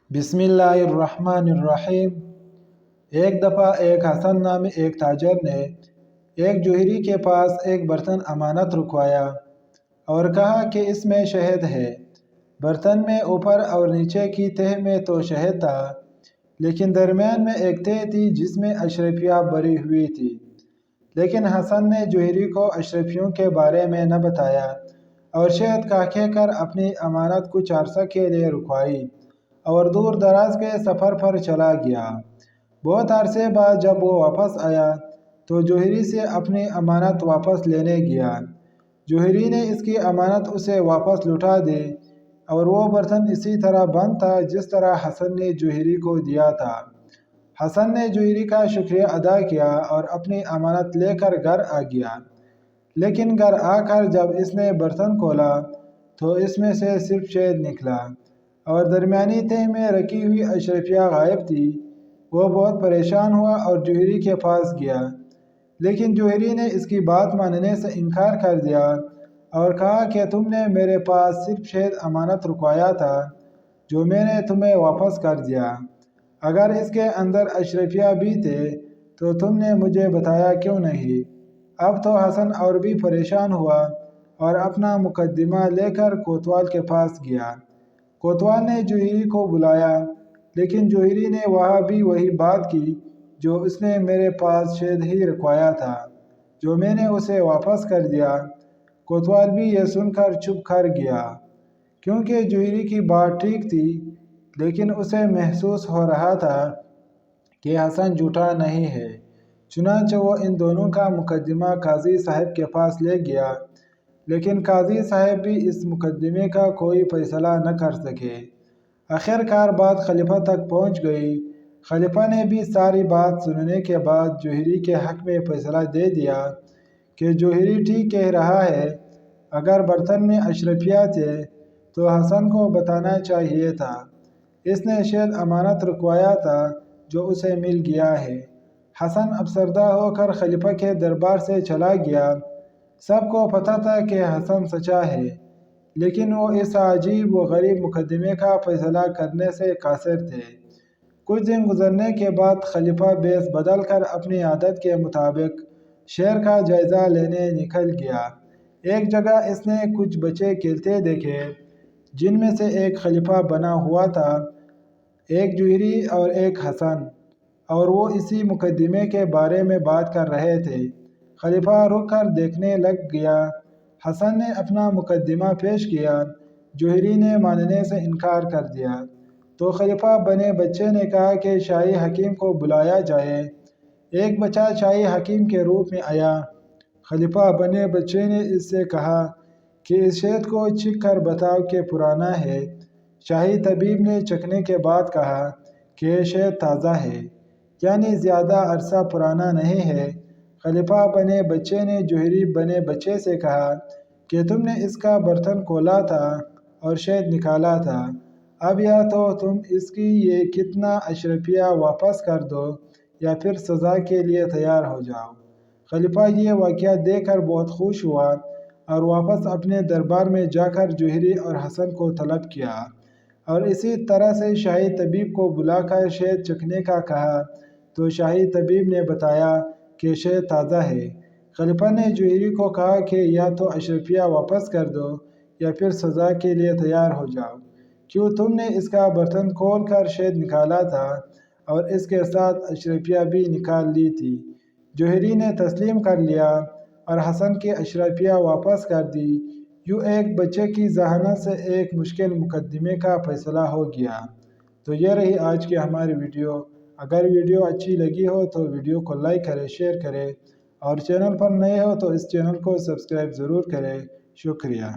بسم اللہ الرحمن الرحیم۔ ایک دفعہ ایک حسن نامی ایک تاجر نے ایک جوہری کے پاس ایک برتن امانت رکوایا اور کہا کہ اس میں شہد ہے۔ برتن میں اوپر اور نیچے کی تہہ میں تو شہد تھا، لیکن درمیان میں ایک تہہ تھی جس میں اشرفیاں بھری ہوئی تھی۔ لیکن حسن نے جوہری کو اشرفیوں کے بارے میں نہ بتایا اور شہد کہہ کر اپنی امانت کچھ عرصہ کے لیے رکوائی اور دور دراز کے سفر پر چلا گیا۔ بہت عرصے بعد جب وہ واپس آیا تو جوہری سے اپنی امانت واپس لینے گیا۔ جوہری نے اس کی امانت اسے واپس لوٹا دی اور وہ برتن اسی طرح بند تھا جس طرح حسن نے جوہری کو دیا تھا۔ حسن نے جوہری کا شکریہ ادا کیا اور اپنی امانت لے کر گھر آ گیا۔ لیکن گھر آ کر جب اس نے برتن کھولا تو اس میں سے صرف شہد نکلا اور درمیانی تہہ میں رکھی ہوئی اشرفیاں غائب تھی۔ وہ بہت پریشان ہوا اور جوہری کے پاس گیا، لیکن جوہری نے اس کی بات ماننے سے انکار کر دیا اور کہا کہ تم نے میرے پاس صرف شہد امانت رکوایا تھا جو میں نے تمہیں واپس کر دیا۔ اگر اس کے اندر اشرفیاں بھی تھے تو تم نے مجھے بتایا کیوں نہیں؟ اب تو حسن اور بھی پریشان ہوا اور اپنا مقدمہ لے کر کوتوال کے پاس گیا۔ کوتوال نے جوہری کو بلایا، لیکن جوہری نے وہاں بھی وہی بات کی جو اس نے میرے پاس شہد ہی رکوایا تھا جو میں نے اسے واپس کر دیا۔ کوتوال بھی یہ سن کر چپ کر گیا، کیونکہ جوہری کی بات ٹھیک تھی، لیکن اسے محسوس ہو رہا تھا کہ حسن جھوٹا نہیں ہے۔ چنانچہ وہ ان دونوں کا مقدمہ قاضی صاحب کے پاس لے گیا، لیکن قاضی صاحب بھی اس مقدمے کا کوئی فیصلہ نہ کر سکے۔ آخر کار بات خلیفہ تک پہنچ گئی۔ خلیفہ نے بھی ساری بات سننے کے بعد جوہری کے حق میں فیصلہ دے دیا کہ جوہری ٹھیک کہہ رہا ہے۔ اگر برتن میں اشرفیاں تھے تو حسن کو بتانا چاہیے تھا۔ اس نے شہد امانت رکوایا تھا جو اسے مل گیا ہے۔ حسن افسردہ ہو کر خلیفہ کے دربار سے چلا گیا۔ سب کو پتہ تھا کہ حسن سچا ہے، لیکن وہ اس عجیب و غریب مقدمے کا فیصلہ کرنے سے قاصر تھے۔ کچھ دن گزرنے کے بعد خلیفہ بھیس بدل کر اپنی عادت کے مطابق شہر کا جائزہ لینے نکل گیا۔ ایک جگہ اس نے کچھ بچے کھیلتے دیکھے، جن میں سے ایک خلیفہ بنا ہوا تھا، ایک جوہری اور ایک حسن، اور وہ اسی مقدمے کے بارے میں بات کر رہے تھے۔ خلیفہ رک کر دیکھنے لگ گیا۔ حسن نے اپنا مقدمہ پیش کیا، جوہری نے ماننے سے انکار کر دیا۔ تو خلیفہ بنے بچے نے کہا کہ شاہی حکیم کو بلایا جائے۔ ایک بچہ شاہی حکیم کے روپ میں آیا۔ خلیفہ بنے بچے نے اس سے کہا کہ اس شہد کو چکھ کر بتاؤ کہ پرانا ہے۔ شاہی طبیب نے چکھنے کے بعد کہا کہ یہ شہد تازہ ہے، یعنی زیادہ عرصہ پرانا نہیں ہے۔ خلیفہ بنے بچے نے جوہری بنے بچے سے کہا کہ تم نے اس کا برتن کھولا تھا اور شہد نکالا تھا، اب یا تو تم اس کی یہ کتنا اشرفیہ واپس کر دو یا پھر سزا کے لیے تیار ہو جاؤ۔ خلیفہ یہ واقعہ دیکھ کر بہت خوش ہوا اور واپس اپنے دربار میں جا کر جوہری اور حسن کو طلب کیا اور اسی طرح سے شاہی طبیب کو بلا کر شہد چکھنے کا کہا، تو شاہی طبیب نے بتایا کہ شہد تازہ ہے۔ خلیفہ نے جوہری کو کہا کہ یا تو اشرفیہ واپس کر دو یا پھر سزا کے لیے تیار ہو جاؤ، کیوں تم نے اس کا برتن کھول کر شہد نکالا تھا اور اس کے ساتھ اشرفیہ بھی نکال لی تھی۔ جوہری نے تسلیم کر لیا اور حسن کی اشرفیہ واپس کر دی۔ یوں ایک بچے کی ذہانت سے ایک مشکل مقدمے کا فیصلہ ہو گیا۔ تو یہ رہی آج کی ہماری ویڈیو۔ اگر ویڈیو اچھی لگی ہو تو ویڈیو کو لائک کریں، شیئر کریں، اور چینل پر نئے ہو تو اس چینل کو سبسکرائب ضرور کریں۔ شکریہ۔